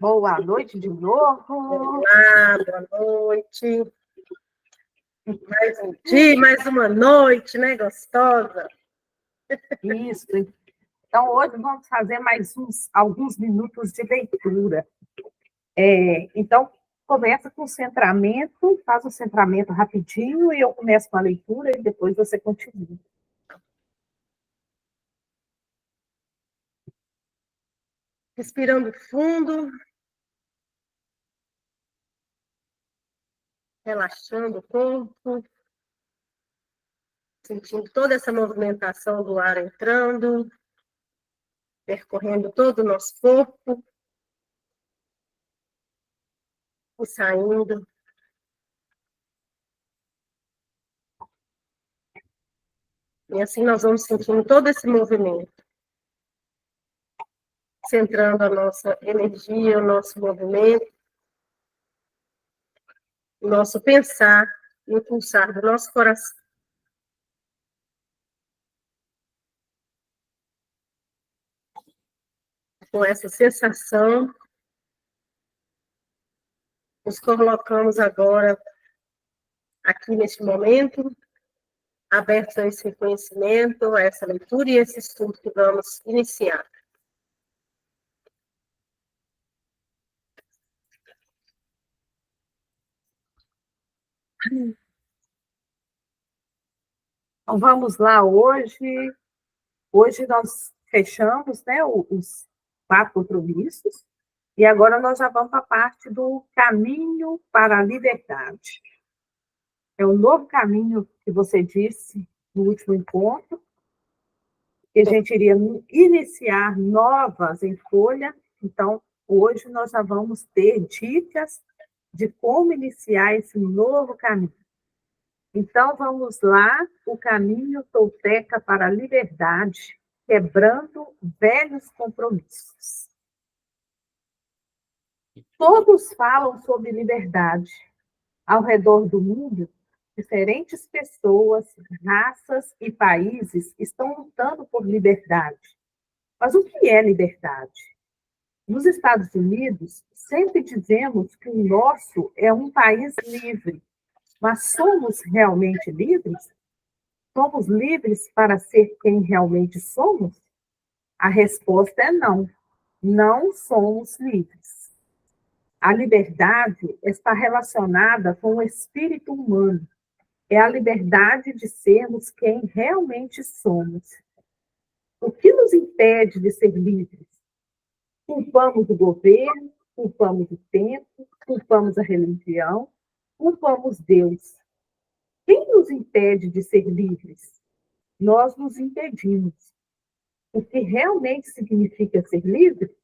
Boa noite de novo. Olá, boa noite. Mais um dia, mais uma noite, né, gostosa? Isso. Então, hoje vamos fazer mais alguns minutos de leitura. Então, começa com o centramento, faz o centramento rapidinho e eu começo com a leitura e depois você continua. Respirando fundo. Relaxando o corpo. Sentindo toda essa movimentação do ar entrando, percorrendo todo o nosso corpo e saindo. E assim nós vamos sentindo todo esse movimento, centrando a nossa energia, o nosso movimento, o nosso pensar, o pulsar do nosso coração. Com essa sensação, nos colocamos agora aqui neste momento, abertos a esse conhecimento, a essa leitura e esse estudo que vamos iniciar. Então, vamos lá hoje. Hoje nós fechamos, né, os 4 compromissos e agora nós já vamos para a parte do caminho para a liberdade. É um novo caminho que você disse no último encontro, que a gente iria iniciar novas em folha. Então, hoje nós já vamos ter dicas de como iniciar esse novo caminho. Então, vamos lá, o caminho tolteca para a liberdade, quebrando velhos compromissos. Todos falam sobre liberdade. Ao redor do mundo, diferentes pessoas, raças e países estão lutando por liberdade. Mas o que é liberdade? Nos Estados Unidos, sempre dizemos que o nosso é um país livre. Mas somos realmente livres? Somos livres para ser quem realmente somos? A resposta é não. Não somos livres. A liberdade está relacionada com o espírito humano. É a liberdade de sermos quem realmente somos. O que nos impede de ser livres? Culpamos o governo, culpamos o tempo, culpamos a religião, culpamos Deus. Quem nos impede de ser livres? Nós nos impedimos. O que realmente significa ser livre?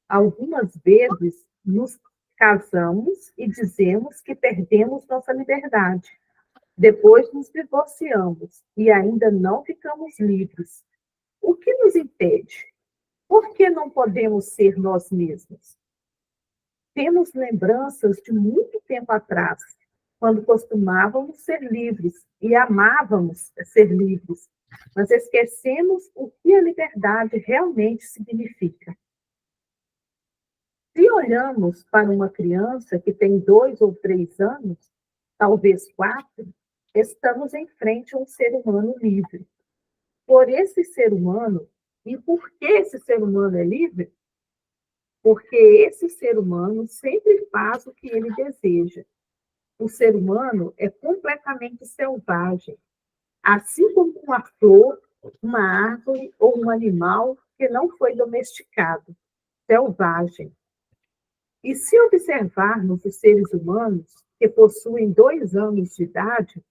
Algumas vezes nos casamos e dizemos que perdemos nossa liberdade. Depois nos divorciamos e ainda não ficamos livres. O que nos impede? Por que não podemos ser nós mesmos? Temos lembranças de muito tempo atrás, quando costumávamos ser livres e amávamos ser livres, mas esquecemos o que a liberdade realmente significa. Se olhamos para uma criança que tem 2 ou 3 anos, talvez 4, estamos em frente a um ser humano livre. Por esse ser humano, e por que esse ser humano é livre? Porque esse ser humano sempre faz o que ele deseja. O ser humano é completamente selvagem, assim como uma flor, uma árvore ou um animal que não foi domesticado, selvagem. E se observarmos os seres humanos que possuem 2 anos de idade,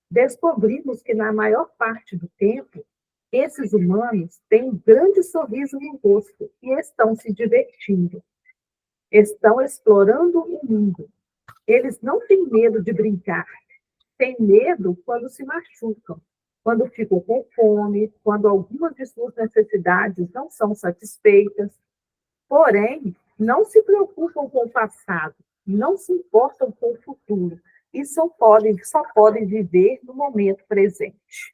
descobrimos que, na maior parte do tempo, esses humanos têm um grande sorriso no rosto e estão se divertindo. Estão explorando o mundo. Eles não têm medo de brincar. Têm medo quando se machucam, quando ficam com fome, quando algumas de suas necessidades não são satisfeitas. Porém, não se preocupam com o passado, não se importam com o futuro e só podem viver no momento presente.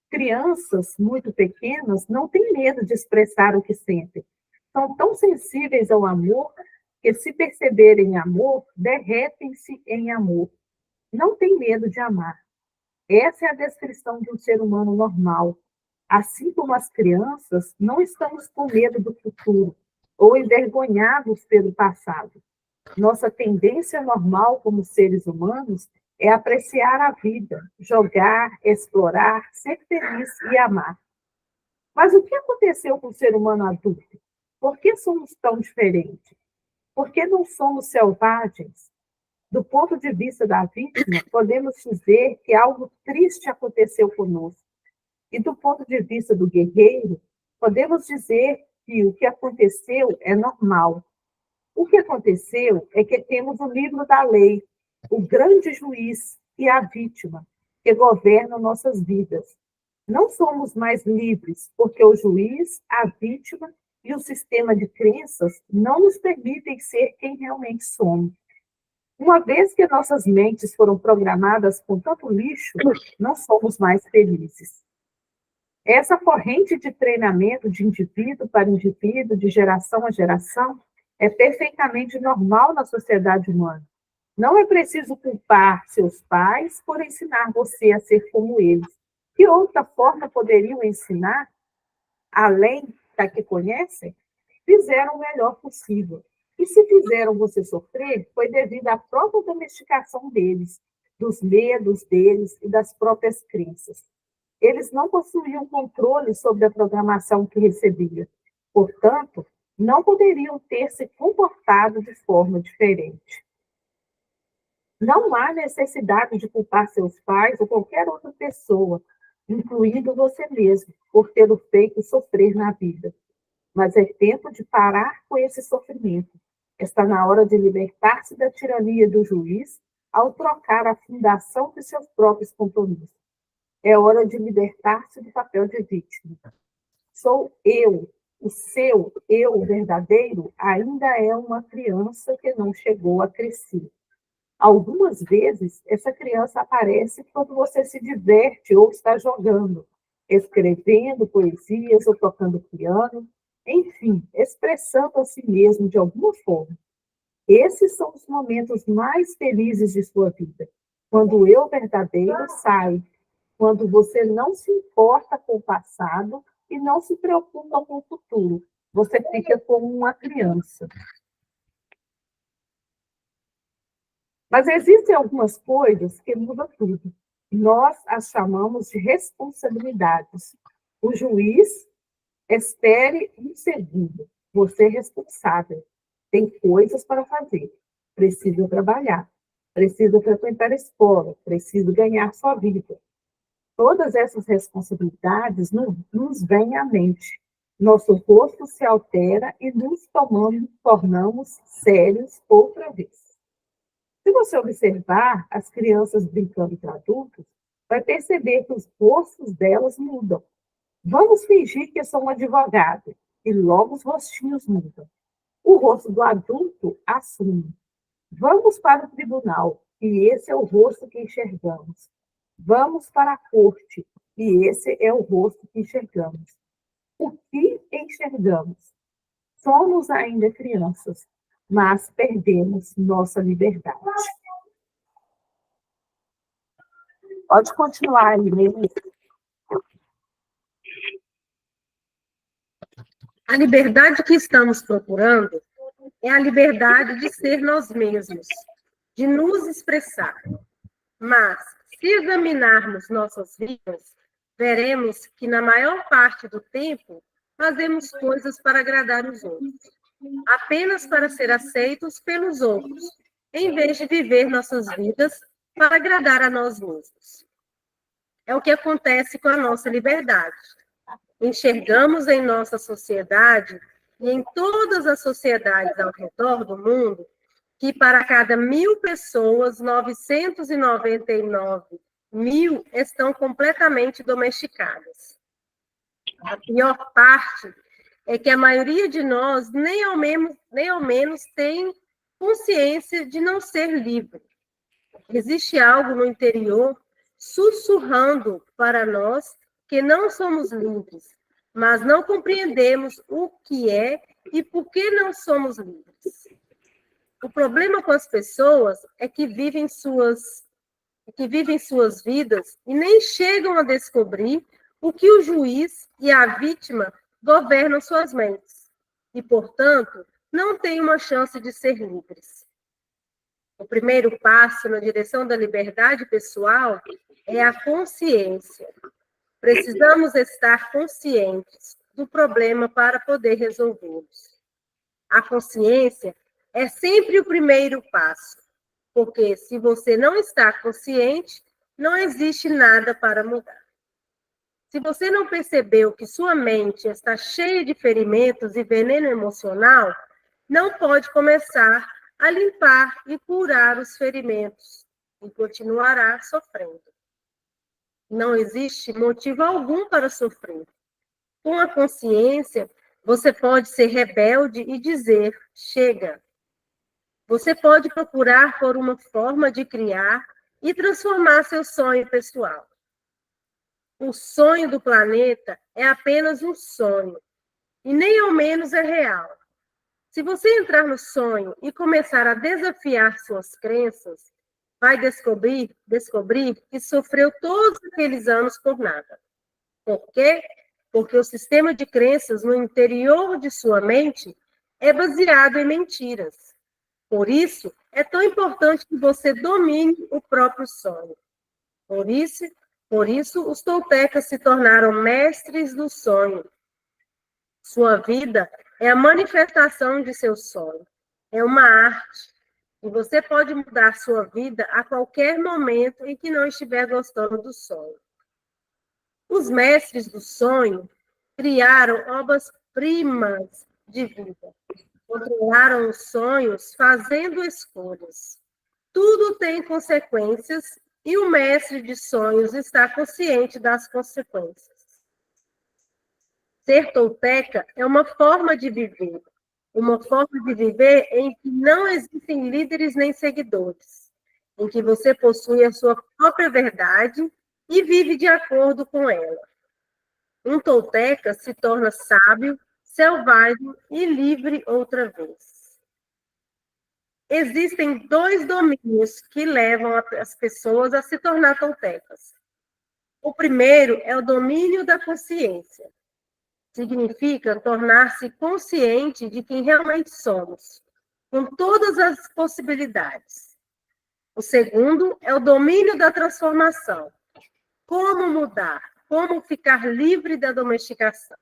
Crianças muito pequenas não têm medo de expressar o que sentem. São tão sensíveis ao amor que, se perceberem amor, derretem-se em amor. Não tem medo de amar. Essa é a descrição de um ser humano normal. Assim como as crianças, não estamos com medo do futuro ou envergonhados pelo passado. Nossa tendência normal como seres humanos é apreciar a vida, jogar, explorar, ser feliz e amar. Mas o que aconteceu com o ser humano adulto? Por que somos tão diferentes? Por que não somos selvagens? Do ponto de vista da vítima, podemos dizer que algo triste aconteceu conosco. E do ponto de vista do guerreiro, podemos dizer que o que aconteceu é normal. O que aconteceu é que temos o livro da lei, o grande juiz e a vítima, que governam nossas vidas. Não somos mais livres, porque o juiz, a vítima e o sistema de crenças não nos permitem ser quem realmente somos. Uma vez que nossas mentes foram programadas com tanto lixo, não somos mais felizes. Essa corrente de treinamento de indivíduo para indivíduo, de geração a geração, é perfeitamente normal na sociedade humana. Não é preciso culpar seus pais por ensinar você a ser como eles. Que outra forma poderiam ensinar, além da que conhecem? Fizeram o melhor possível. E se fizeram você sofrer, foi devido à própria domesticação deles, dos medos deles e das próprias crenças. Eles não possuíam controle sobre a programação que recebiam. Portanto, não poderiam ter se comportado de forma diferente. Não há necessidade de culpar seus pais ou qualquer outra pessoa, incluindo você mesmo, por ter o feito sofrer na vida. Mas é tempo de parar com esse sofrimento. Está na hora de libertar-se da tirania do juiz ao trocar a fundação de seus próprios compromissos. É hora de libertar-se do papel de vítima. Sou eu. O seu eu verdadeiro ainda é uma criança que não chegou a crescer. Algumas vezes, essa criança aparece quando você se diverte ou está jogando, escrevendo poesias ou tocando piano, enfim, expressando a si mesmo de alguma forma. Esses são os momentos mais felizes de sua vida, quando o eu verdadeiro sai, quando você não se importa com o passado e não se preocupa com o futuro. Você fica como uma criança. Mas existem algumas coisas que mudam tudo. Nós as chamamos de responsabilidades. O juiz, espere um segundo. Você é responsável. Tem coisas para fazer. Precisa trabalhar. Precisa frequentar a escola. Precisa ganhar sua vida. Todas essas responsabilidades nos vêm à mente. Nosso rosto se altera e nos tornamos sérios outra vez. Se você observar as crianças brincando de adultos, vai perceber que os rostos delas mudam. Vamos fingir que eu sou um advogado, e logo os rostinhos mudam. O rosto do adulto assume. Vamos para o tribunal, e esse é o rosto que enxergamos. Vamos para a corte, e esse é o rosto que enxergamos. O que enxergamos? Somos ainda crianças, mas perdemos nossa liberdade. Pode continuar aí, Melissa. A liberdade que estamos procurando é a liberdade de ser nós mesmos, de nos expressar. Mas, se examinarmos nossas vidas, veremos que, na maior parte do tempo, fazemos coisas para agradar os outros, apenas para ser aceitos pelos outros, em vez de viver nossas vidas para agradar a nós mesmos. É o que acontece com a nossa liberdade. Enxergamos em nossa sociedade e em todas as sociedades ao redor do mundo que para cada 1.000 pessoas, 999.000 estão completamente domesticadas. A pior parte é que a maioria de nós nem ao menos tem consciência de não ser livre. Existe algo no interior sussurrando para nós que não somos livres, mas não compreendemos o que é e por que não somos livres. O problema com as pessoas é que vivem suas vidas e nem chegam a descobrir o que o juiz e a vítima governam suas mentes e, portanto, não têm uma chance de ser livres. O primeiro passo na direção da liberdade pessoal é a consciência. Precisamos estar conscientes do problema para poder resolvê-los. A consciência é sempre o primeiro passo, porque se você não está consciente, não existe nada para mudar. Se você não percebeu que sua mente está cheia de ferimentos e veneno emocional, não pode começar a limpar e curar os ferimentos e continuará sofrendo. Não existe motivo algum para sofrer. Com a consciência, você pode ser rebelde e dizer: chega. Você pode procurar por uma forma de criar e transformar seu sonho pessoal. O sonho do planeta é apenas um sonho, e nem ao menos é real. Se você entrar no sonho e começar a desafiar suas crenças, vai descobrir que sofreu todos aqueles anos por nada. Por quê? Porque o sistema de crenças no interior de sua mente é baseado em mentiras. Por isso, é tão importante que você domine o próprio sonho. Por isso, os toltecas se tornaram mestres do sonho. Sua vida é a manifestação de seu sonho. É uma arte. E você pode mudar sua vida a qualquer momento em que não estiver gostando do sonho. Os mestres do sonho criaram obras-primas de vida. Controlaram os sonhos fazendo escolhas. Tudo tem consequências e o mestre de sonhos está consciente das consequências. Ser tolteca é uma forma de viver em que não existem líderes nem seguidores, em que você possui a sua própria verdade e vive de acordo com ela. Um tolteca se torna sábio, selvagem e livre outra vez. Existem 2 domínios que levam as pessoas a se tornar toltecas. O primeiro é o domínio da consciência. Significa tornar-se consciente de quem realmente somos, com todas as possibilidades. O segundo é o domínio da transformação. Como mudar? Como ficar livre da domesticação?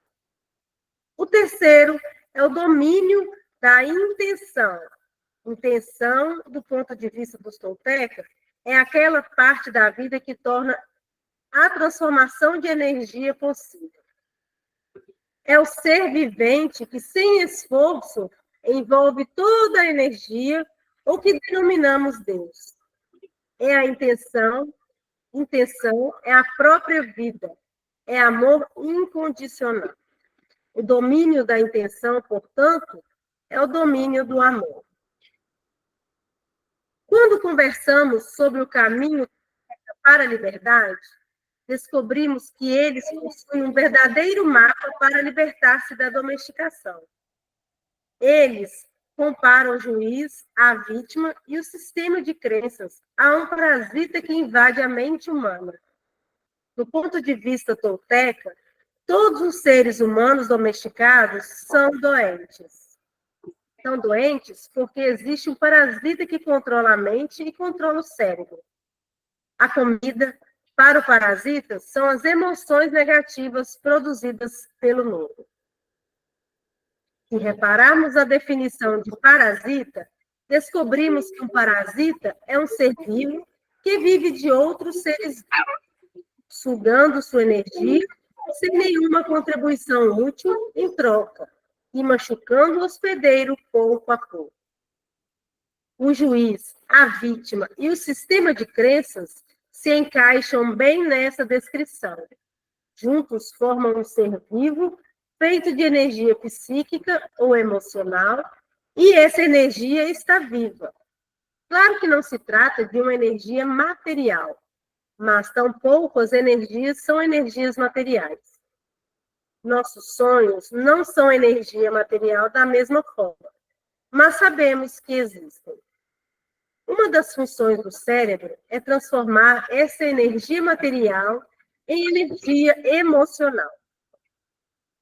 O terceiro é o domínio da intenção. Intenção, do ponto de vista dos toltecas, é aquela parte da vida que torna a transformação de energia possível. É o ser vivente que, sem esforço, envolve toda a energia, ou que denominamos Deus. É a intenção é a própria vida, é amor incondicional. O domínio da intenção, portanto, é o domínio do amor. Quando conversamos sobre o caminho para a liberdade, descobrimos que eles possuem um verdadeiro mapa para libertar-se da domesticação. Eles comparam o juiz, a vítima e o sistema de crenças a um parasita que invade a mente humana. Do ponto de vista tolteca, todos os seres humanos domesticados são doentes. São doentes porque existe um parasita que controla a mente e controla o cérebro. A comida, para o parasita, são as emoções negativas produzidas pelo medo. Se repararmos a definição de parasita, descobrimos que um parasita é um ser vivo que vive de outros seres vivos, sugando sua energia sem nenhuma contribuição útil em troca e machucando o hospedeiro pouco a pouco. O juiz, a vítima e o sistema de crenças se encaixam bem nessa descrição. Juntos formam um ser vivo, feito de energia psíquica ou emocional, e essa energia está viva. Claro que não se trata de uma energia material, mas tampouco as energias são energias materiais. nossos sonhos não são energia material da mesma forma, mas sabemos que existem. Uma das funções do cérebro é transformar essa energia material em energia emocional.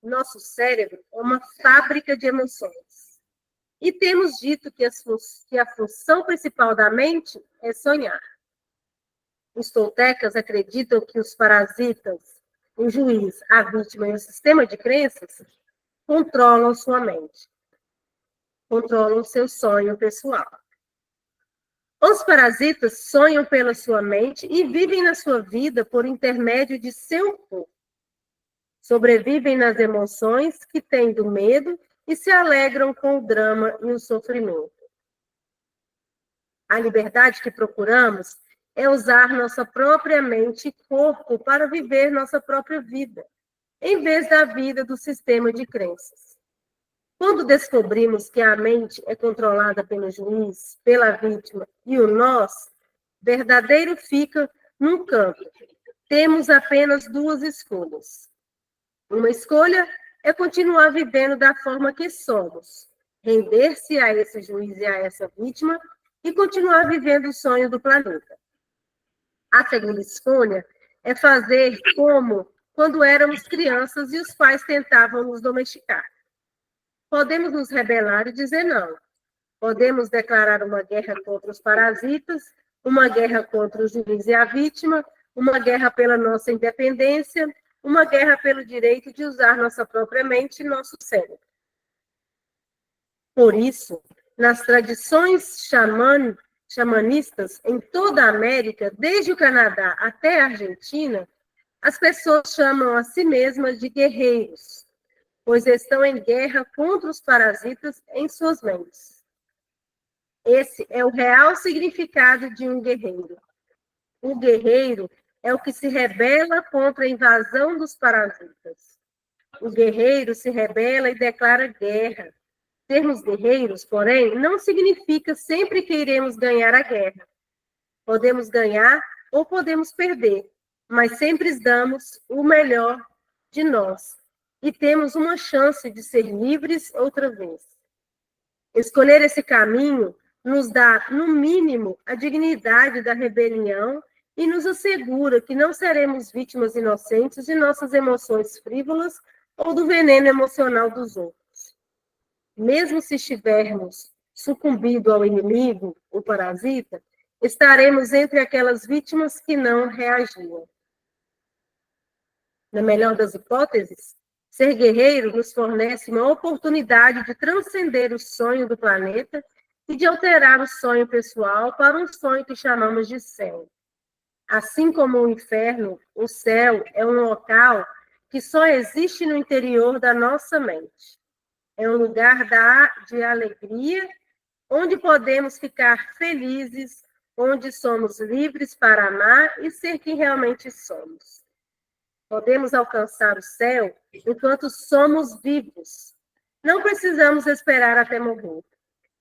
Nosso cérebro é uma fábrica de emoções. E temos dito que a função principal da mente é sonhar. Os toltecas acreditam que os parasitas, o juiz, a vítima e o sistema de crenças controlam sua mente, controlam seu sonho pessoal. Os parasitas sonham pela sua mente e vivem na sua vida por intermédio de seu corpo. Sobrevivem nas emoções que têm do medo e se alegram com o drama e o sofrimento. A liberdade que procuramos é usar nossa própria mente e corpo para viver nossa própria vida, em vez da vida do sistema de crenças. Quando descobrimos que a mente é controlada pelo juiz, pela vítima e o nós, verdadeiro fica num canto. Temos apenas duas escolhas. Uma escolha é continuar vivendo da forma que somos, render-se a esse juiz e a essa vítima e continuar vivendo o sonho do planeta. A segunda escolha é fazer como quando éramos crianças e os pais tentavam nos domesticar. Podemos nos rebelar e dizer não. Podemos declarar uma guerra contra os parasitas, uma guerra contra o juiz e a vítima, uma guerra pela nossa independência, uma guerra pelo direito de usar nossa própria mente e nosso cérebro. Por isso, nas tradições xamanistas em toda a América, desde o Canadá até a Argentina, as pessoas chamam a si mesmas de guerreiros, pois estão em guerra contra os parasitas em suas mentes. Esse é o real significado de um guerreiro. O guerreiro é o que se rebela contra a invasão dos parasitas. O guerreiro se rebela e declara guerra. Sermos guerreiros, porém, não significa sempre que iremos ganhar a guerra. Podemos ganhar ou podemos perder, mas sempre damos o melhor de nós e temos uma chance de ser livres outra vez. Escolher esse caminho nos dá, no mínimo, a dignidade da rebelião e nos assegura que não seremos vítimas inocentes de nossas emoções frívolas ou do veneno emocional dos outros. Mesmo se estivermos sucumbido ao inimigo, o parasita, estaremos entre aquelas vítimas que não reagiam. Na melhor das hipóteses, ser guerreiro nos fornece uma oportunidade de transcender o sonho do planeta e de alterar o sonho pessoal para um sonho que chamamos de céu. Assim como o inferno, o céu é um local que só existe no interior da nossa mente. É um lugar de alegria, onde podemos ficar felizes, onde somos livres para amar e ser quem realmente somos. Podemos alcançar o céu enquanto somos vivos. Não precisamos esperar até morrer.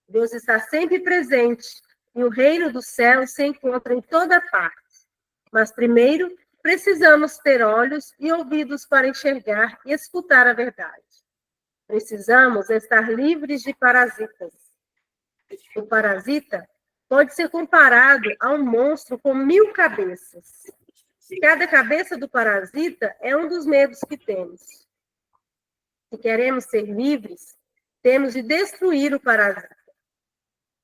Deus está sempre presente e o reino do céu se encontra em toda parte. Mas primeiro, precisamos ter olhos e ouvidos para enxergar e escutar a verdade. Precisamos estar livres de parasitas. O parasita pode ser comparado a um monstro com 1000 cabeças. Cada cabeça do parasita é um dos medos que temos. Se queremos ser livres, temos de destruir o parasita.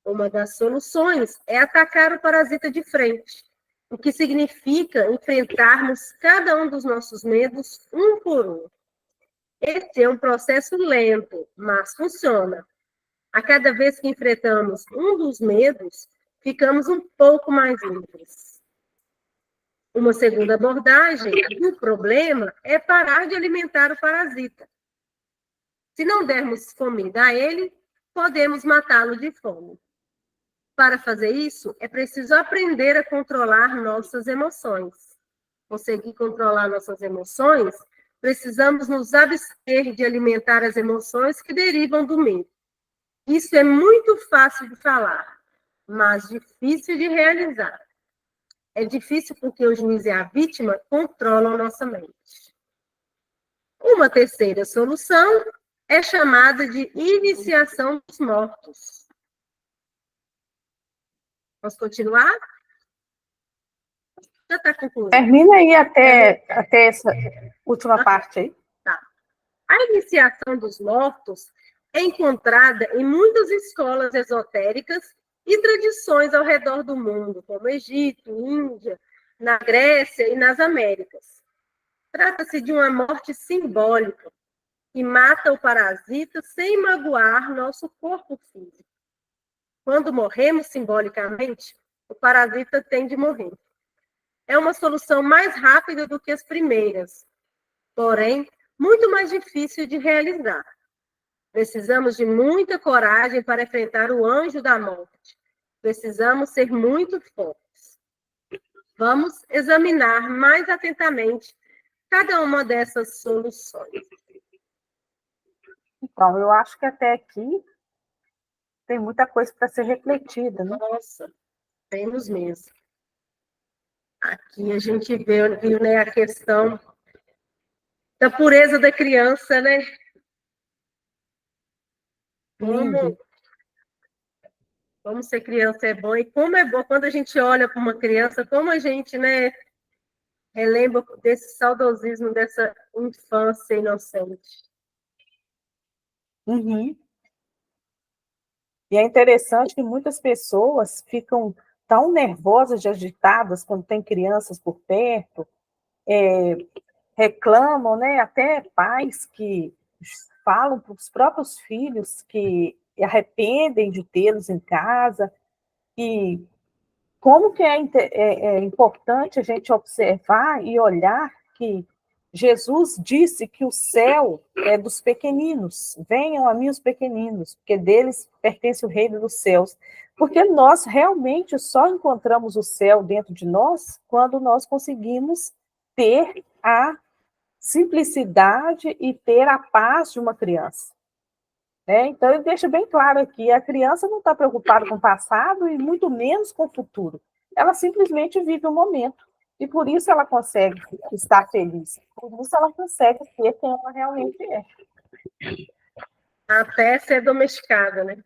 Uma das soluções é atacar o parasita de frente, o que significa enfrentarmos cada um dos nossos medos um por um. Esse é um processo lento, mas funciona. A cada vez que enfrentamos um dos medos, ficamos um pouco mais livres. Uma segunda abordagem do problema é parar de alimentar o parasita. Se não dermos comida a ele, podemos matá-lo de fome. Para fazer isso, é preciso aprender a controlar nossas emoções. Conseguir controlar nossas emoções, precisamos nos abster de alimentar as emoções que derivam do medo. Isso é muito fácil de falar, mas difícil de realizar. É difícil porque o juiz e a vítima controlam nossa mente. Uma terceira solução é chamada de iniciação dos mortos. Posso continuar? Já está concluído. Termina aí até essa última parte aí. Tá. A iniciação dos mortos é encontrada em muitas escolas esotéricas e tradições ao redor do mundo, como Egito, Índia, na Grécia e nas Américas. Trata-se de uma morte simbólica que mata o parasita sem magoar nosso corpo físico. Quando morremos simbolicamente, o parasita tem de morrer. É uma solução mais rápida do que as primeiras, porém, muito mais difícil de realizar. Precisamos de muita coragem para enfrentar o anjo da morte. Precisamos ser muito fortes. Vamos examinar mais atentamente cada uma dessas soluções. Então, eu acho que até aqui tem muita coisa para ser refletida, né? Nossa, temos mesmo. Aqui a gente viu, né, a questão da pureza da criança, né? Como ser criança é bom, e como é bom quando a gente olha para uma criança, como a gente, né, relembra desse saudosismo, dessa infância inocente. Uhum. E é interessante que muitas pessoas ficam tão nervosas e agitadas quando tem crianças por perto, reclamam, né? Até pais que falam para os próprios filhos que arrependem de tê-los em casa, e como que é importante a gente observar e olhar que Jesus disse que o céu é dos pequeninos, venham a mim os pequeninos, porque deles pertence o reino dos céus. Porque nós realmente só encontramos o céu dentro de nós quando nós conseguimos ter a simplicidade e ter a paz de uma criança. Então, ele deixa bem claro aqui, a criança não está preocupada com o passado e muito menos com o futuro. Ela simplesmente vive o momento. E por isso ela consegue estar feliz. Por isso ela consegue ser quem ela realmente é. Até ser domesticada, né?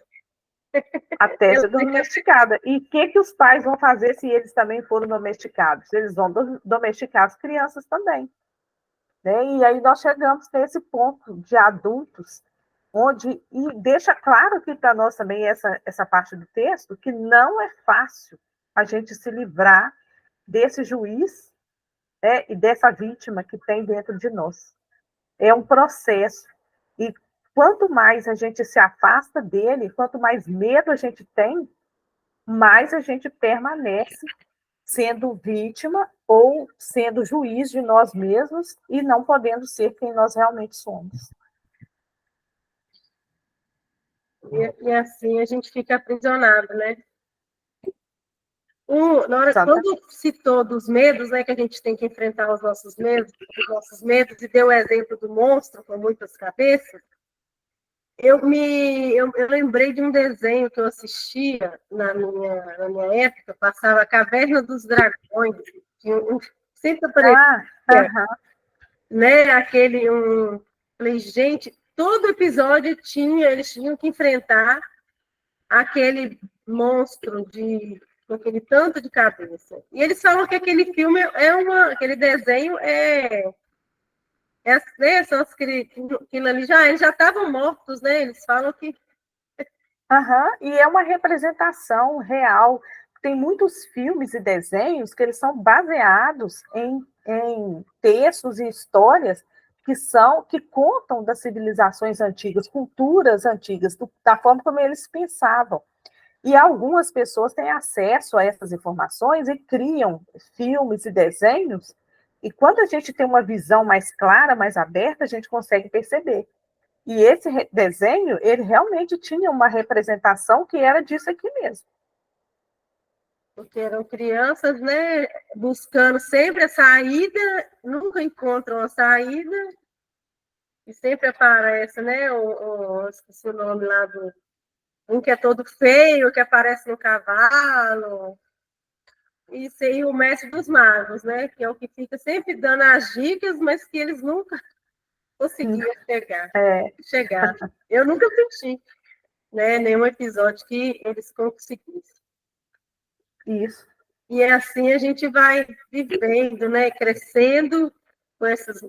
Até ser domesticada. E o que os pais vão fazer se eles também forem domesticados? Eles vão domesticar as crianças também. E aí nós chegamos nesse ponto de adultos onde, e deixa claro aqui para nós também essa parte do texto, que não é fácil a gente se livrar desse juiz, e dessa vítima que tem dentro de nós. É um processo. E quanto mais a gente se afasta dele, quanto mais medo a gente tem, mais a gente permanece sendo vítima ou sendo juiz de nós mesmos e não podendo ser quem nós realmente somos. E assim a gente fica aprisionado, né? Quando citou dos medos, né, que a gente tem que enfrentar os nossos medos, e deu o exemplo do monstro com muitas cabeças, eu lembrei de um desenho que eu assistia na minha época, passava a Caverna dos Dragões, sempre aparecia, né, falei, gente, todo episódio eles tinham que enfrentar aquele monstro com aquele tanto de cabeça. E eles falam que aquele filme aquele desenho né, são aquilo ali eles já estavam mortos, né? Eles falam que... E é uma representação real. Tem muitos filmes e desenhos que eles são baseados em textos e histórias que contam das civilizações antigas, culturas antigas, da forma como eles pensavam. E algumas pessoas têm acesso a essas informações e criam filmes e desenhos, e quando a gente tem uma visão mais clara, mais aberta, a gente consegue perceber. E esse desenho, ele realmente tinha uma representação que era disso aqui mesmo. Porque eram crianças, né, buscando sempre a saída, nunca encontram a saída, e sempre aparece, né, esqueci o nome lá um que é todo feio, que aparece no cavalo, e sem o mestre dos magos, né, que é o que fica sempre dando as dicas, mas que eles nunca conseguia chegar. É, Eu nunca senti, né, nenhum episódio que eles conseguissem. isso. E assim a gente vai vivendo, né, crescendo com essas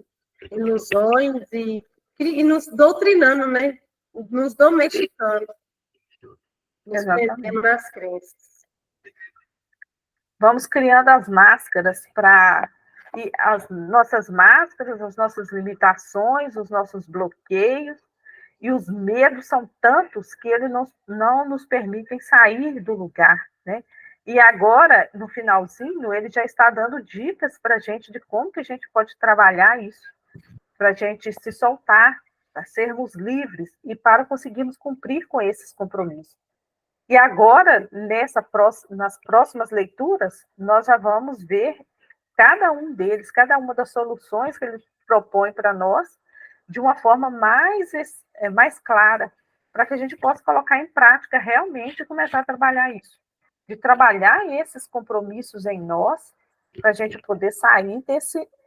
ilusões e nos doutrinando, né, nos domesticando, nos Exatamente. prendendo nas crenças. Vamos criando as máscaras para. E as nossas máscaras, as nossas limitações, os nossos bloqueios, e os medos são tantos que eles não nos permitem sair do lugar, né? E agora, no finalzinho, ele já está dando dicas para a gente de como que a gente pode trabalhar isso, para a gente se soltar, para sermos livres e para conseguirmos cumprir com esses compromissos. E agora, nas próximas leituras, nós já vamos ver cada um deles, cada uma das soluções que ele propõe para nós, de uma forma mais clara, para que a gente possa colocar em prática realmente e começar a trabalhar isso. De trabalhar esses compromissos em nós, para a gente poder sair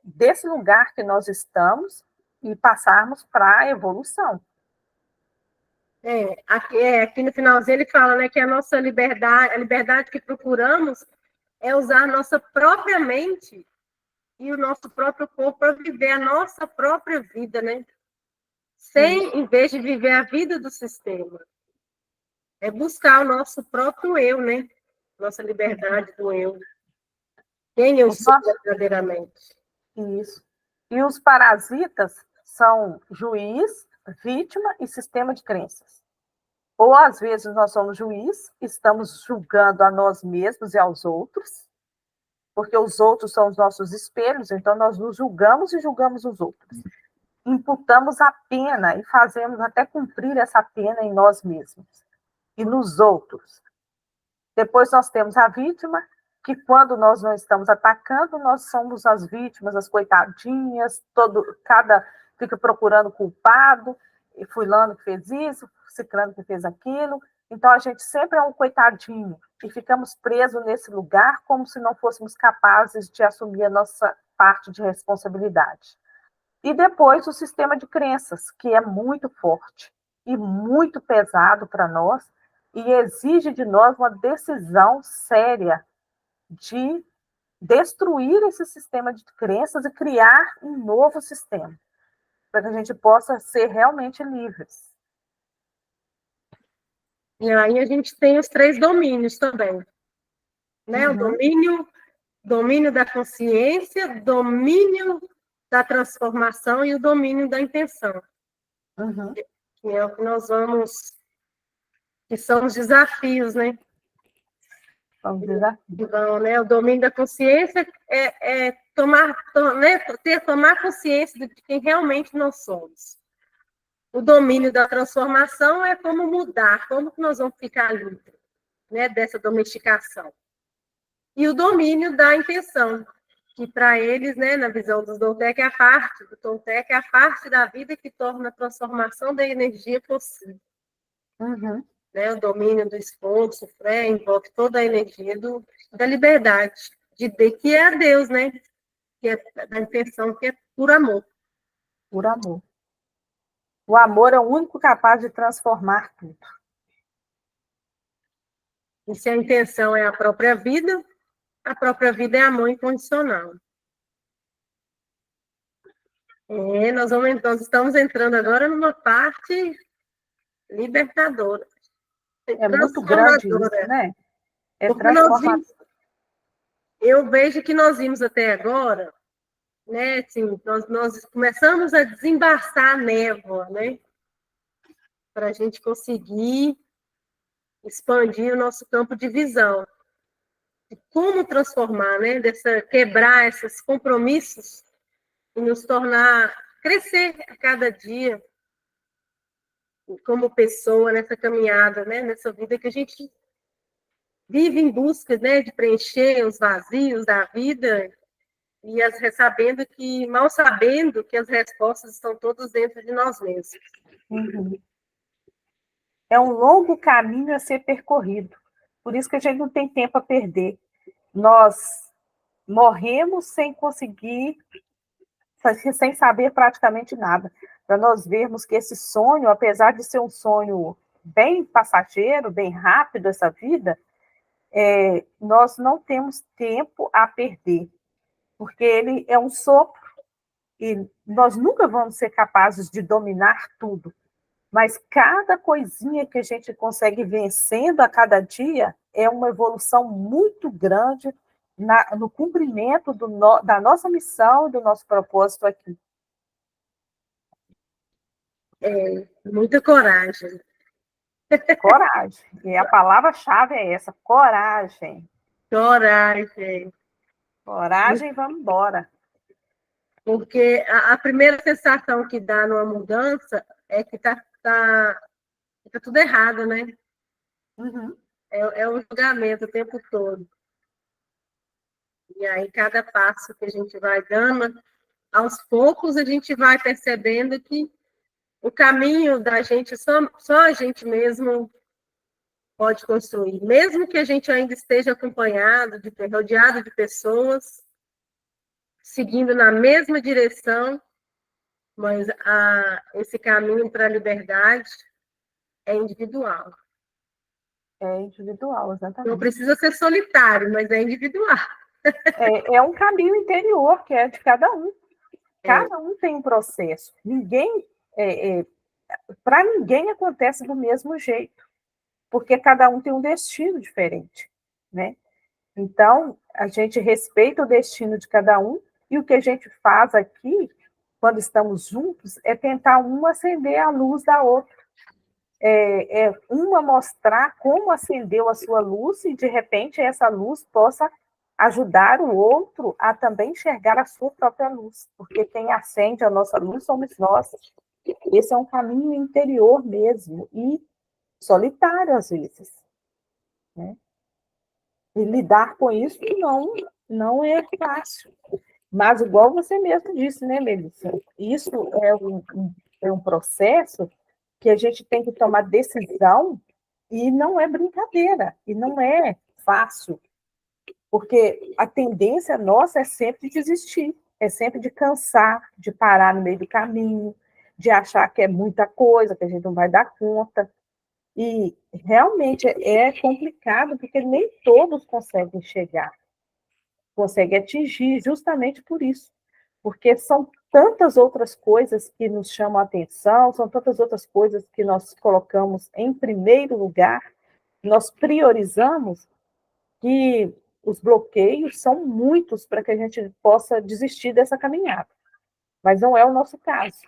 desse lugar que nós estamos e passarmos para a evolução. Aqui no finalzinho ele fala, né, que a nossa liberdade, a liberdade que procuramos é usar a nossa própria mente e o nosso próprio corpo para viver a nossa própria vida, né? Em vez de viver a vida do sistema. É buscar o nosso próprio eu, né? Nossa liberdade do eu. Quem eu sou verdadeiramente. Isso. E os parasitas são juiz, vítima e sistema de crenças. Ou, às vezes, nós somos juiz, estamos julgando a nós mesmos e aos outros, porque os outros são os nossos espelhos, então nós nos julgamos e julgamos os outros. Imputamos a pena e fazemos até cumprir essa pena em nós mesmos e nos outros. Depois nós temos a vítima, que quando nós não estamos atacando, nós somos as vítimas, as coitadinhas, cada fica procurando culpado, e fulano que fez isso, ciclano que fez aquilo. Então a gente sempre é um coitadinho e ficamos presos nesse lugar como se não fôssemos capazes de assumir a nossa parte de responsabilidade. E depois o sistema de crenças, que é muito forte e muito pesado para nós e exige de nós uma decisão séria de destruir esse sistema de crenças e criar um novo sistema, para que a gente possa ser realmente livres. E aí a gente tem os 3 domínios também. Né? O domínio da consciência, domínio da transformação e o domínio da intenção. Que é o que nós vamos... Que são os desafios, né? Então, né, o domínio da consciência é tomar consciência de quem realmente nós somos. O domínio da transformação é como mudar, como que nós vamos ficar livres, né, dessa domesticação. E o domínio da intenção, que para eles, né, na visão dos Toltec, é a parte da vida que torna a transformação da energia possível. Né, o domínio do esforço, envolve toda a energia da liberdade, que é a Deus, né? Que é da intenção, que é por amor. Por amor. O amor é o único capaz de transformar tudo. E se a intenção é a própria vida é amor incondicional. Nós estamos entrando agora numa parte libertadora. É muito grande isso, né? É transformador. Eu vejo que nós vimos até agora, né? Assim, nós começamos a desembaçar a névoa, né? Para a gente conseguir expandir o nosso campo de visão. E como transformar, né? Quebrar esses compromissos e nos tornar, crescer a cada dia como pessoa nessa caminhada, né? Nessa vida que a gente vive em busca, né? De preencher os vazios da vida e mal sabendo que as respostas estão todas dentro de nós mesmos. É um longo caminho a ser percorrido. Por isso que a gente não tem tempo a perder. Nós morremos sem conseguir, sem saber praticamente nada. para nós vermos que esse sonho, apesar de ser um sonho bem passageiro, bem rápido, essa vida, nós não temos tempo a perder, porque ele é um sopro e nós nunca vamos ser capazes de dominar tudo, mas cada coisinha que a gente consegue vencendo a cada dia é uma evolução muito grande no cumprimento da nossa missão e do nosso propósito aqui. Muita coragem. Coragem. E a palavra-chave é essa, coragem. Coragem. Coragem, vamos embora. Porque a primeira sensação que dá numa mudança é que tá tudo errado, né? Uhum. É um julgamento o tempo todo. E aí, cada passo que a gente vai dando, aos poucos a gente vai percebendo que o caminho da gente, só a gente mesmo pode construir. Mesmo que a gente ainda esteja acompanhado, rodeado de pessoas, seguindo na mesma direção, mas esse caminho para a liberdade é individual. É individual, exatamente. Não precisa ser solitário, mas é individual. É um caminho interior que é de cada um. Cada um tem um processo. Para ninguém acontece do mesmo jeito, porque cada um tem um destino diferente, né? Então, a gente respeita o destino de cada um e o que a gente faz aqui, quando estamos juntos, é tentar uma acender a luz da outra. Uma mostrar como acendeu a sua luz e, de repente, essa luz possa ajudar o outro a também enxergar a sua própria luz, porque quem acende a nossa luz somos nós. Esse é um caminho interior mesmo e solitário, às vezes, né? E lidar com isso não é fácil. Mas, igual você mesmo disse, né, Melissa? Isso é um processo que a gente tem que tomar decisão e não é brincadeira, e não é fácil, porque a tendência nossa é sempre desistir, é sempre de cansar, de parar no meio do caminho, de achar que é muita coisa, que a gente não vai dar conta. E realmente é complicado, porque nem todos conseguem chegar, conseguem atingir, justamente por isso. Porque são tantas outras coisas que nos chamam a atenção, são tantas outras coisas que nós colocamos em primeiro lugar, nós priorizamos, que os bloqueios são muitos para que a gente possa desistir dessa caminhada. Mas não é o nosso caso.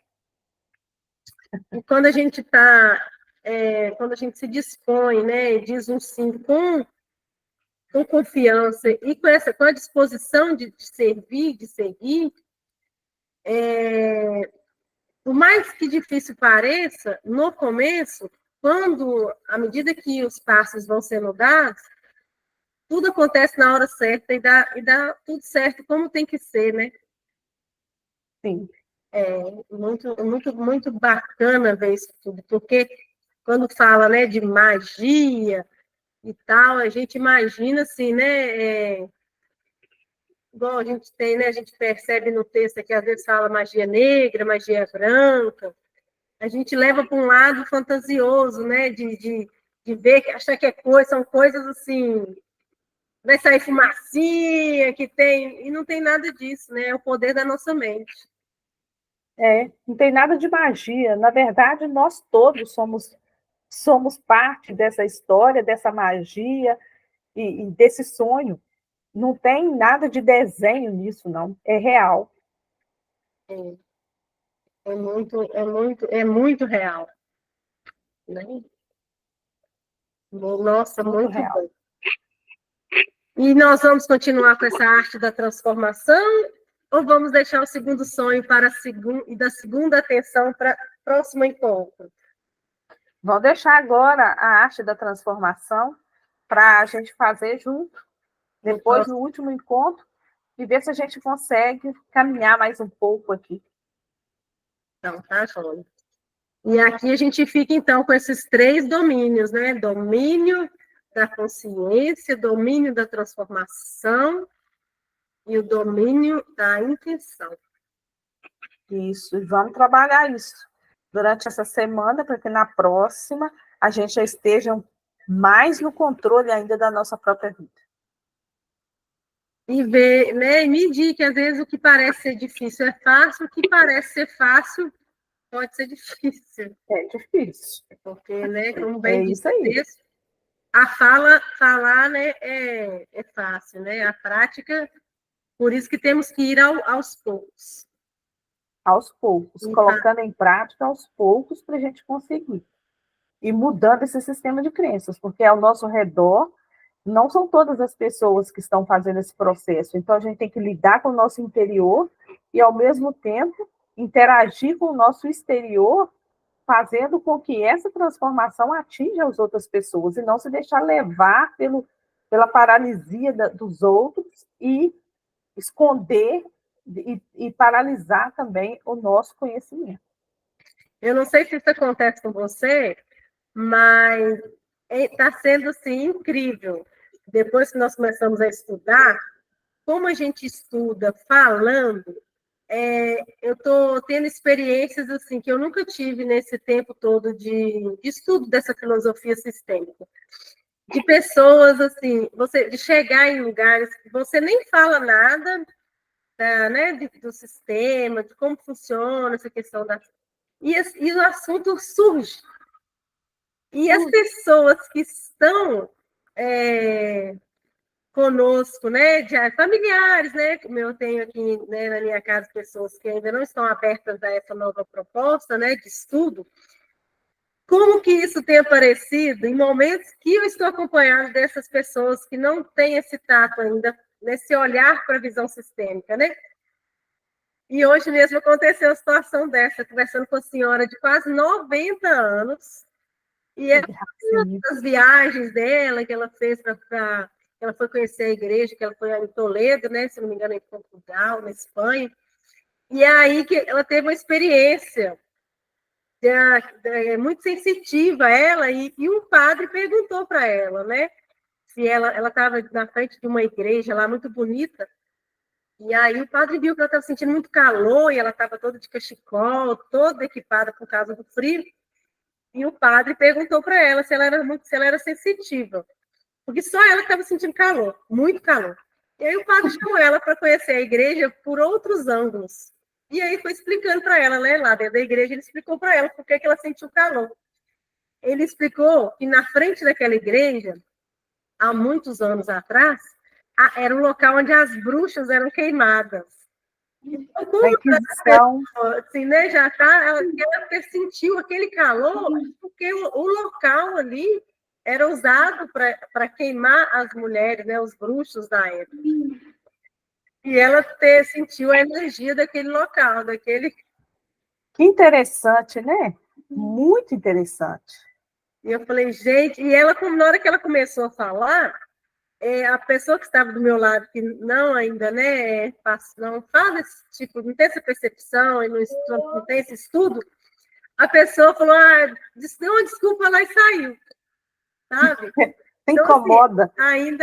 E quando a gente quando a gente se dispõe, né, e diz um sim com confiança e com a disposição de servir, de seguir, por mais que difícil pareça, no começo, à medida que os passos vão sendo dados, tudo acontece na hora certa e dá tudo certo como tem que ser, né? Sim. É muito bacana ver isso tudo, porque quando fala, né, de magia e tal, a gente imagina assim, né? Igual a gente tem, né? A gente percebe no texto que às vezes fala magia negra, magia branca. A gente leva para um lado fantasioso, né? De ver, achar que são coisas assim, vai sair fumacinha, que tem, e não tem nada disso, né? É o poder da nossa mente. Não tem nada de magia. Na verdade, nós todos somos parte dessa história, dessa magia e desse sonho. Não tem nada de desenho nisso, não. É real. É muito real. Né? Nossa, muito real. bom. E nós vamos continuar com essa arte da transformação ou vamos deixar o segundo sonho e da segunda atenção para o próximo encontro? Vamos deixar agora a arte da transformação para a gente fazer junto, depois no último encontro, e ver se a gente consegue caminhar mais um pouco aqui. Então, tá, Joia? E aqui a gente fica, então, com esses 3 domínios, né? Domínio da consciência, domínio da transformação e o domínio da intenção. Isso, e vamos trabalhar isso durante essa semana, para que na próxima a gente já esteja mais no controle ainda da nossa própria vida. E ver, né, e medir que às vezes o que parece ser difícil é fácil, o que parece ser fácil pode ser difícil. É difícil. Porque, né, como bem disse isso aí. o texto, falar, né, é fácil, né? A prática, por isso que temos que ir aos poucos. Aos poucos, colocando em prática aos poucos para a gente conseguir. E mudando esse sistema de crenças, porque ao nosso redor não são todas as pessoas que estão fazendo esse processo. Então, a gente tem que lidar com o nosso interior e, ao mesmo tempo, interagir com o nosso exterior, fazendo com que essa transformação atinja as outras pessoas e não se deixar levar pela paralisia dos outros e esconder e paralisar também o nosso conhecimento. Eu não sei se isso acontece com você, mas está sendo assim, incrível. Depois que nós começamos a estudar, como a gente estuda falando, eu estou tendo experiências assim que eu nunca tive nesse tempo todo de estudo dessa filosofia sistêmica. De pessoas assim, de chegar em lugares que você nem fala nada, né, do sistema, de como funciona essa questão da. E o assunto surge. E as pessoas que estão conosco, né, familiares, né, como eu tenho aqui, né, na minha casa pessoas que ainda não estão abertas a essa nova proposta, né, de estudo, como que isso tem aparecido em momentos que eu estou acompanhando dessas pessoas que não têm esse tato ainda, nesse olhar para a visão sistêmica, né? E hoje mesmo aconteceu a situação dessa, conversando com a senhora de quase 90 anos, e as viagens dela que ela fez para ela foi conhecer a igreja, que ela foi em Toledo, né, se não me engano, em Portugal, na Espanha, e aí que ela teve uma experiência muito sensitiva, ela, e um padre perguntou para ela, né, se ela estava na frente de uma igreja lá muito bonita, e aí o padre viu que ela estava sentindo muito calor, e ela estava toda de cachecol, toda equipada por causa do frio, e o padre perguntou para ela se ela era sensitiva, porque só ela estava sentindo calor, muito calor. E aí o padre chamou ela para conhecer a igreja por outros ângulos. E aí foi explicando para ela, né, lá dentro da igreja, ele explicou para ela por que ela sentiu calor. Ele explicou que na frente daquela igreja, há muitos anos atrás, era um local onde as bruxas eram queimadas. Então, como assim, né, já tá, ela sentiu aquele calor, porque o local ali era usado para queimar as mulheres, né, os bruxos da época. E ela sentiu a energia daquele local, daquele. Que interessante, né? Muito interessante. E eu falei, gente, e ela, na hora que ela começou a falar, a pessoa que estava do meu lado, que não ainda, né, não fala esse tipo, não tem essa percepção e não tem esse estudo, a pessoa falou, deu uma desculpa lá e saiu, sabe? Então, incomoda. Assim,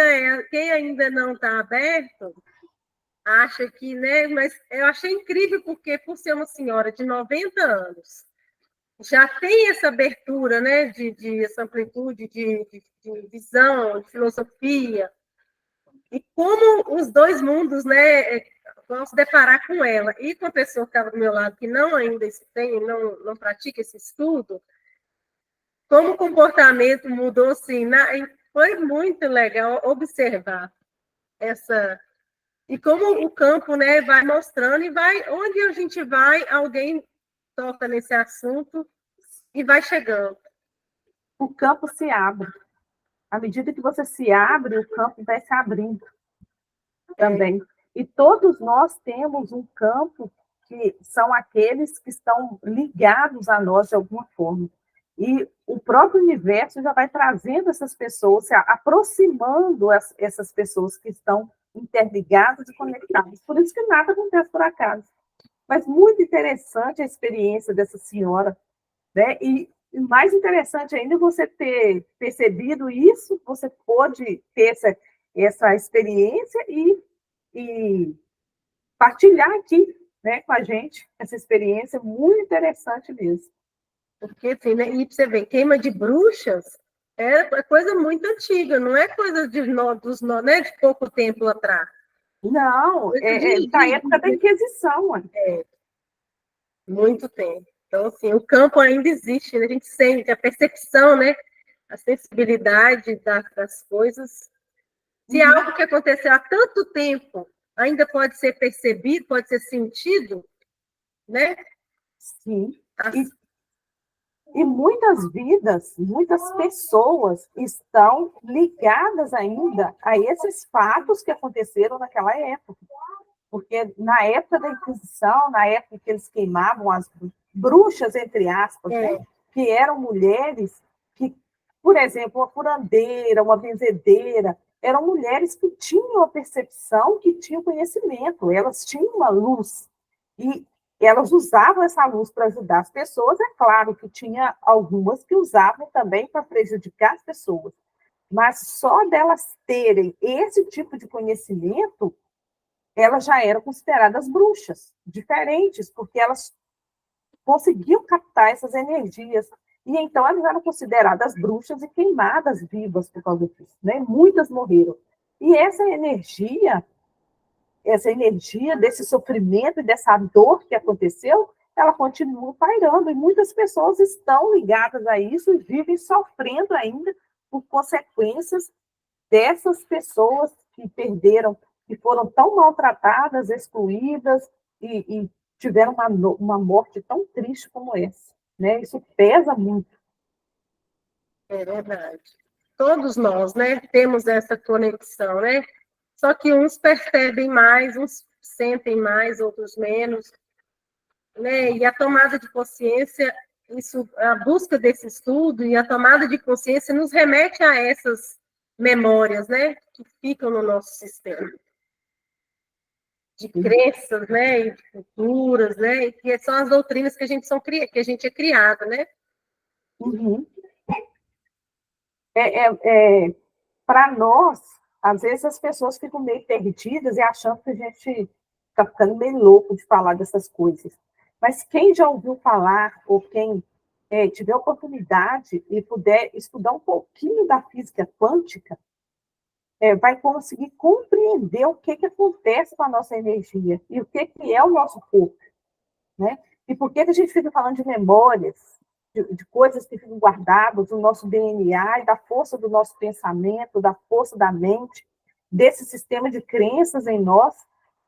quem ainda não está aberto, acha que, né, mas eu achei incrível, porque por ser uma senhora de 90 anos, já tem essa abertura, né, essa amplitude de visão, de filosofia, e como os dois mundos, né, vão se deparar com ela, e com a pessoa que estava do meu lado, que não ainda tem, não pratica esse estudo, como o comportamento mudou, assim, foi muito legal observar essa. E como o campo, né, vai mostrando, e onde a gente vai, alguém toca nesse assunto e vai chegando. O campo se abre. À medida que você se abre, o campo vai se abrindo também. E todos nós temos um campo que são aqueles que estão ligados a nós de alguma forma. E o próprio universo já vai trazendo essas pessoas, se aproximando essas pessoas que estão interligadas e conectadas. Por isso que nada acontece por acaso. Mas muito interessante a experiência dessa senhora, né? E mais interessante ainda você ter percebido isso, você pôde ter essa experiência e partilhar aqui né, com a gente, essa experiência muito interessante mesmo. Porque, assim, né, e você vê, queima de bruxas é coisa muito antiga, não é coisa né, de pouco tempo atrás. Não, da época da Inquisição. Muito tempo. Então, assim, o campo ainda existe, né? A gente sente a percepção, né? A sensibilidade das coisas. Se algo que aconteceu há tanto tempo ainda pode ser percebido, pode ser sentido, né? Sim. E muitas vidas, muitas pessoas estão ligadas ainda a esses fatos que aconteceram naquela época. Porque na época da Inquisição, na época que eles queimavam as bruxas, entre aspas, né, que eram mulheres que, por exemplo, uma curandeira, uma benzedeira, eram mulheres que tinham a percepção, que tinham conhecimento, elas tinham uma luz. E elas usavam essa luz para ajudar as pessoas. É claro que tinha algumas que usavam também para prejudicar as pessoas. Mas só delas terem esse tipo de conhecimento, elas já eram consideradas bruxas, diferentes, porque elas conseguiam captar essas energias. E então elas eram consideradas bruxas e queimadas vivas por causa disso. Né? Muitas morreram. E essa energia desse sofrimento e dessa dor que aconteceu, ela continua pairando. E muitas pessoas estão ligadas a isso e vivem sofrendo ainda por consequências dessas pessoas que perderam, que foram tão maltratadas, excluídas e tiveram uma morte tão triste como essa. Né? Isso pesa muito. É verdade. Todos nós, né, temos essa conexão, né? Só que uns percebem mais, uns sentem mais, outros menos, né? E a tomada de consciência, isso, a busca desse estudo e a tomada de consciência nos remete a essas memórias, né, que ficam no nosso sistema de crenças, né, e de culturas, né, que são as doutrinas que a gente é criado, né? Uhum. Para nós, às vezes as pessoas ficam meio perdidas e achando que a gente está ficando meio louco de falar dessas coisas. Mas quem já ouviu falar, ou quem tiver oportunidade e puder estudar um pouquinho da física quântica, vai conseguir compreender o que acontece com a nossa energia e o que é o nosso corpo. Né? E por que a gente fica falando de memórias, de coisas que ficam guardadas no nosso DNA e da força do nosso pensamento, da força da mente, desse sistema de crenças em nós.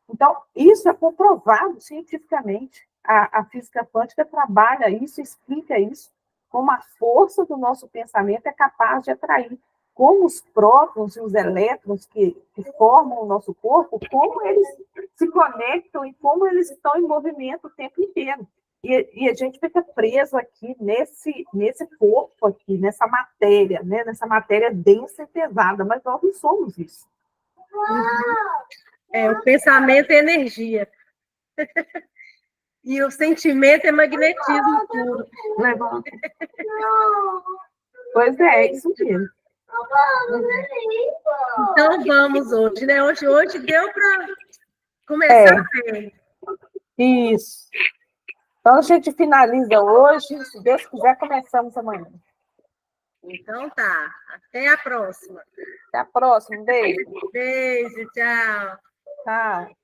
Então, isso é comprovado cientificamente. A física quântica trabalha isso, explica isso, como a força do nosso pensamento é capaz de atrair, como os prótons e os elétrons que formam o nosso corpo, como eles se conectam e como eles estão em movimento o tempo inteiro. E a gente fica preso aqui nesse corpo aqui, nessa matéria, né? Nessa matéria densa e pesada, mas nós não somos isso. O pensamento é energia. E o sentimento é magnetismo puro. Pois é isso mesmo. Então vamos hoje, né? Hoje deu para começar bem. Isso. Então a gente finaliza hoje. Se Deus quiser, começamos amanhã. Então tá. Até a próxima. Até a próxima. Beijo. Beijo, tchau. Tchau.